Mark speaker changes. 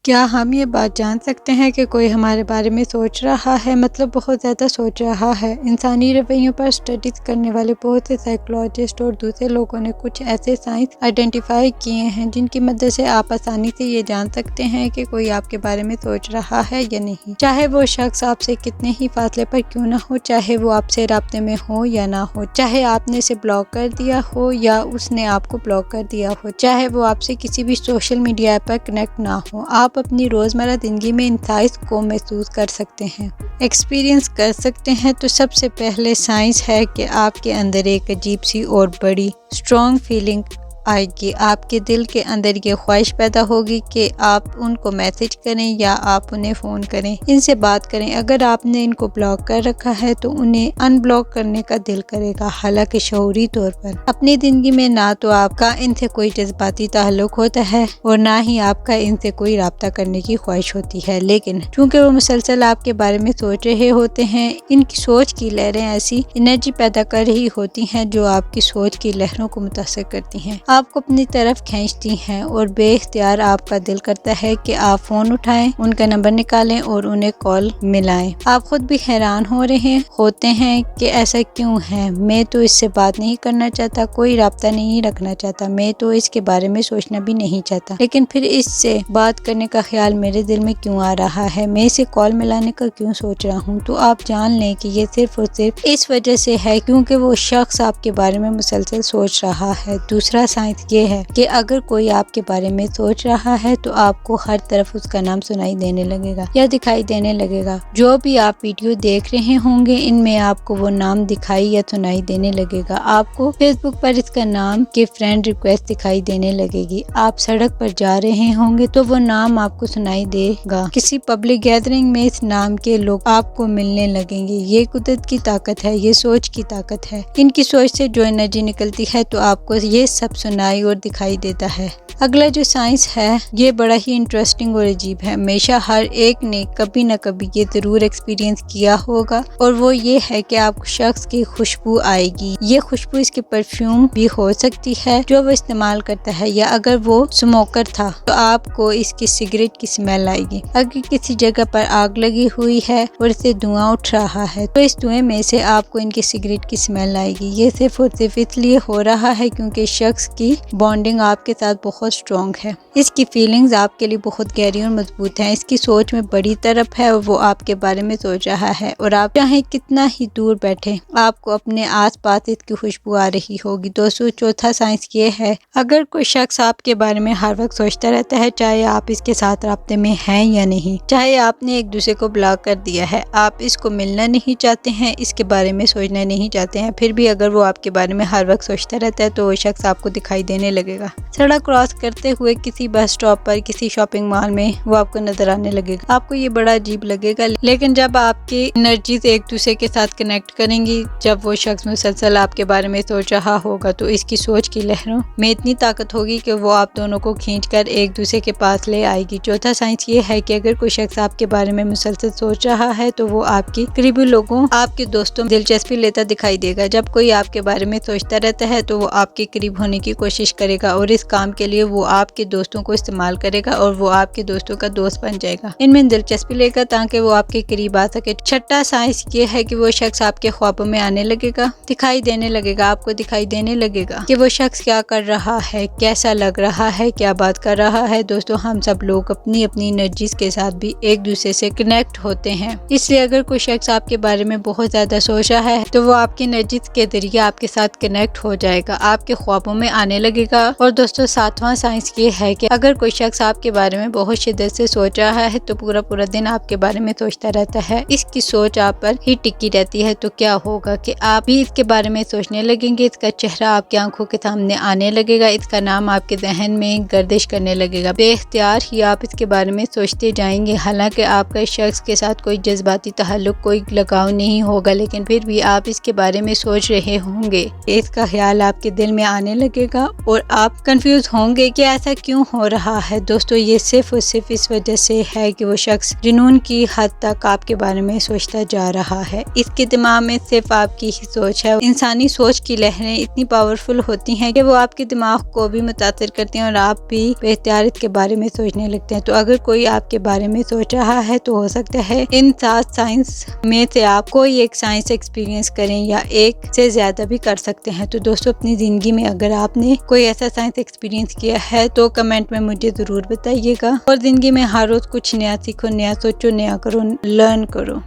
Speaker 1: کیا ہم یہ بات جان سکتے ہیں کہ کوئی ہمارے بارے میں سوچ رہا ہے، مطلب بہت زیادہ سوچ رہا ہے؟ انسانی رویوں پر اسٹڈیز کرنے والے بہت سے سائیکولوجسٹ اور دوسرے لوگوں نے کچھ ایسے سائنس آئیڈینٹیفائی کیے ہیں جن کی مدد سے آپ آسانی سے یہ جان سکتے ہیں کہ کوئی آپ کے بارے میں سوچ رہا ہے یا نہیں، چاہے وہ شخص آپ سے کتنے ہی فاصلے پر کیوں نہ ہو، چاہے وہ آپ سے رابطے میں ہو یا نہ ہو، چاہے آپ نے اسے بلاک کر دیا ہو یا اس نے آپ کو بلاک کر دیا ہو، چاہے وہ آپ سے کسی بھی سوشل میڈیا ایپ پر کنیکٹ نہ ہو، آپ اپنی روزمرہ زندگی میں ان سائنس کو محسوس کر سکتے ہیں، ایکسپیرینس کر سکتے ہیں۔ تو سب سے پہلے سائنس ہے کہ آپ کے اندر ایک عجیب سی اور بڑی اسٹرانگ فیلنگ آئے گی، آپ کے دل کے اندر یہ خواہش پیدا ہوگی کہ آپ ان کو میسج کریں یا آپ انہیں فون کریں، ان سے بات کریں۔ اگر آپ نے ان کو بلاک کر رکھا ہے تو انہیں ان بلاک کرنے کا دل کرے گا، حالانکہ شعوری طور پر اپنی زندگی میں نہ تو آپ کا ان سے کوئی جذباتی تعلق ہوتا ہے اور نہ ہی آپ کا ان سے کوئی رابطہ کرنے کی خواہش ہوتی ہے، لیکن چونکہ وہ مسلسل آپ کے بارے میں سوچ رہے ہوتے ہیں، ان کی سوچ کی لہریں ایسی انرجی پیدا کر رہی ہوتی ہیں جو آپ کی سوچ کی لہروں کو متاثر کرتی ہیں، آپ کو اپنی طرف کھینچتی ہیں اور بے اختیار آپ کا دل کرتا ہے کہ آپ فون اٹھائیں، ان کا نمبر نکالیں اور انہیں کال ملائیں۔ آپ خود بھی حیران ہو رہے ہوتے ہیں کہ ایسا کیوں ہے، میں تو اس سے بات نہیں کرنا چاہتا، کوئی رابطہ نہیں رکھنا چاہتا، میں تو اس کے بارے میں سوچنا بھی نہیں چاہتا، لیکن پھر اس سے بات کرنے کا خیال میرے دل میں کیوں آ رہا ہے، میں اسے کال ملانے کا کیوں سوچ رہا ہوں؟ تو آپ جان لیں کہ یہ صرف اور صرف اس وجہ سے ہے کیونکہ وہ شخص آپ کے بارے میں مسلسل سوچ رہا ہے۔ دوسرا سائنس یہ ہے کہ اگر کوئی آپ کے بارے میں سوچ رہا ہے تو آپ کو ہر طرف اس کا نام سنائی دینے لگے گا یا دکھائی دینے لگے گا۔ جو بھی آپ ویڈیو دیکھ رہے ہوں گے ان میں آپ کو وہ نام دکھائی یا سنائی دینے لگے گا، آپ کو فیس بک پر اس کا نام کے فرینڈ ریکویسٹ دکھائی دینے لگے گی، آپ سڑک پر جا رہے ہوں گے تو وہ نام آپ کو سنائی دے گا، کسی پبلک گیدرنگ میں اس نام کے لوگ آپ کو ملنے لگیں گے۔ یہ قدرت کی طاقت ہے، یہ سوچ کی طاقت ہے، ان کی سوچ سے جو انرجی نکلتی ہے تو آپ کو یہ سب سنائی اور دکھائی دیتا ہے۔ اگلا جو سائنس ہے یہ بڑا ہی انٹرسٹنگ اور عجیب ہے، ہمیشہ ہر ایک نے کبھی نہ کبھی یہ ضرور ایکسپیرینس کیا ہوگا اور وہ یہ ہے کہ آپ کو شخص کی خوشبو آئے گی، یہ خوشبو اس کے پرفیوم بھی ہو سکتی ہے جو وہ استعمال کرتا ہے، یا اگر وہ اسموکر تھا تو آپ کو اس کی سگریٹ کی سمیل آئے گی، اگر کسی جگہ پر آگ لگی ہوئی ہے اور اسے دھواں اٹھ رہا ہے تو اس دھوئیں میں سے آپ کو ان کی سگریٹ کی سمیل آئے گی۔ یہ صرف اور صرف اس لیے ہو رہا ہے کیونکہ شخص کی بانڈنگ آپ کے ساتھ بہت اسٹرانگ ہے، اس کی فیلنگز آپ کے لیے بہت گہری اور مضبوط ہیں، اس کی سوچ میں بڑی طرف ہے، وہ آپ کے بارے میں سوچ رہا ہے اور آپ چاہیں کتنا ہی دور بیٹھے آپ کو اپنے آس پاس اس کی خوشبو آ رہی ہوگی۔ دوستو چوتھا سائنس یہ ہے اگر کوئی شخص آپ کے بارے میں ہر وقت سوچتا رہتا ہے، چاہے آپ اس کے ساتھ رابطے میں ہیں یا نہیں، چاہے آپ نے ایک دوسرے کو بلاک کر دیا ہے، آپ اس کو ملنا نہیں چاہتے ہیں، اس کے بارے میں سوچنا نہیں چاہتے ہیں، پھر بھی اگر وہ آپ کے بارے میں ہر وقت سوچتا رہتا ہے تو وہ شخص آپ کو دکھائی دینے لگے گا، سڑک کراس کرتے ہوئے کسی بس اسٹاپ پر، کسی شاپنگ مال میں وہ آپ کو نظر آنے لگے گا، آپ کو یہ بڑا عجیب لگے گا، لیکن جب آپ کی انرجیز ایک دوسرے کے ساتھ کنیکٹ کریں گی، جب وہ شخص مسلسل آپ کے بارے میں سوچ رہا ہوگا تو اس کی سوچ کی لہروں میں اتنی طاقت ہوگی کہ وہ آپ دونوں کو کھینچ کر ایک دوسرے کے پاس لے آئے گی۔ چوتھا سائنس یہ ہے کہ اگر کوئی شخص آپ کے بارے میں مسلسل سوچ رہا ہے تو وہ آپ کی قریبی لوگوں، آپ کے دوستوں میں دلچسپی لیتا دکھائی دے گا، جب کوئی آپ کے بارے میں سوچتا رہتا ہے تو وہ آپ کے قریب ہونے کی کوشش کرے گا اور اس کام کے لیے وہ آپ کے دوستوں کو استعمال کرے گا اور وہ آپ کے دوستوں کا دوست بن جائے گا، ان میں دلچسپی لے گا تاکہ وہ آپ کے قریب آ سکے۔ چھٹا سائنس یہ ہے کہ وہ شخص آپ کے خوابوں میں آنے لگے گا، دکھائی دینے لگے گا، آپ کو دکھائی دینے لگے گا کہ وہ شخص کیا کر رہا ہے، کیسا لگ رہا ہے، کیا بات کر رہا ہے۔ دوستو ہم سب لوگ اپنی اپنی انرجیز کے ساتھ بھی ایک دوسرے سے کنیکٹ ہوتے ہیں، اس لیے اگر کوئی شخص آپ کے بارے میں بہت زیادہ سوچ رہا ہے تو وہ آپ کی انرجیز کے ذریعے آپ کے ساتھ کنیکٹ ہو جائے گا، آپ کے خوابوں میں آنے لگے گا۔ اور دوستو ساتواں سائنس یہ ہے کہ اگر کوئی شخص آپ کے بارے میں بہت شدت سے سوچ رہا ہے تو پورا دن آپ کے بارے میں سوچتا رہتا ہے، اس کی سوچ آپ پر ہی ٹکی رہتی ہے، تو کیا ہوگا کہ آپ بھی اس کے بارے میں سوچنے لگیں گے، اس کا چہرہ آپ کی آنکھوں کے سامنے آنے لگے گا، اس کا نام آپ کے ذہن میں گردش کرنے لگے گا، بے اختیار ہی آپ اس کے بارے میں سوچتے جائیں گے، حالانکہ آپ کا اس شخص کے ساتھ کوئی جذباتی تعلق، کوئی لگاؤ نہیں ہوگا، لیکن پھر بھی آپ اس کے بارے میں سوچ رہے ہوں گے، اس کا خیال آپ کے دل میں آنے لگے گا اور آپ کنفیوز ہوں گے کہ ایسا کیوں ہو رہا ہے۔ دوستو یہ صرف اور صرف اس وجہ سے ہے کہ وہ شخص جنون کی حد تک آپ کے بارے میں سوچتا جا رہا ہے۔ اس کے دماغ میں صرف آپ کی ہی سوچ ہے۔ انسانی سوچ کی لہریں اتنی پاورفل ہوتی ہیں کہ وہ آپ کے دماغ کو بھی متاثر کرتی ہیں اور آپ بھی بے اختیاریت کے بارے میں سوچنے لگتے ہیں۔ تو اگر کوئی آپ کے بارے میں سوچ رہا ہے تو ہو سکتا ہے ان 7 سائنس میں سے آپ کوئی ایک سائنس ایکسپیرینس کریں یا ایک سے زیادہ بھی کر سکتے ہیں۔ تو دوستو اپنی زندگی میں اگر آپ نے کوئی ایسا سائنس ایکسپیرینس کیا ہے تو کمنٹ میں مجھے ضرور بتائیے گا، اور زندگی میں ہر روز کچھ نیا سیکھو، نیا سوچو، نیا کرو، لرن کرو۔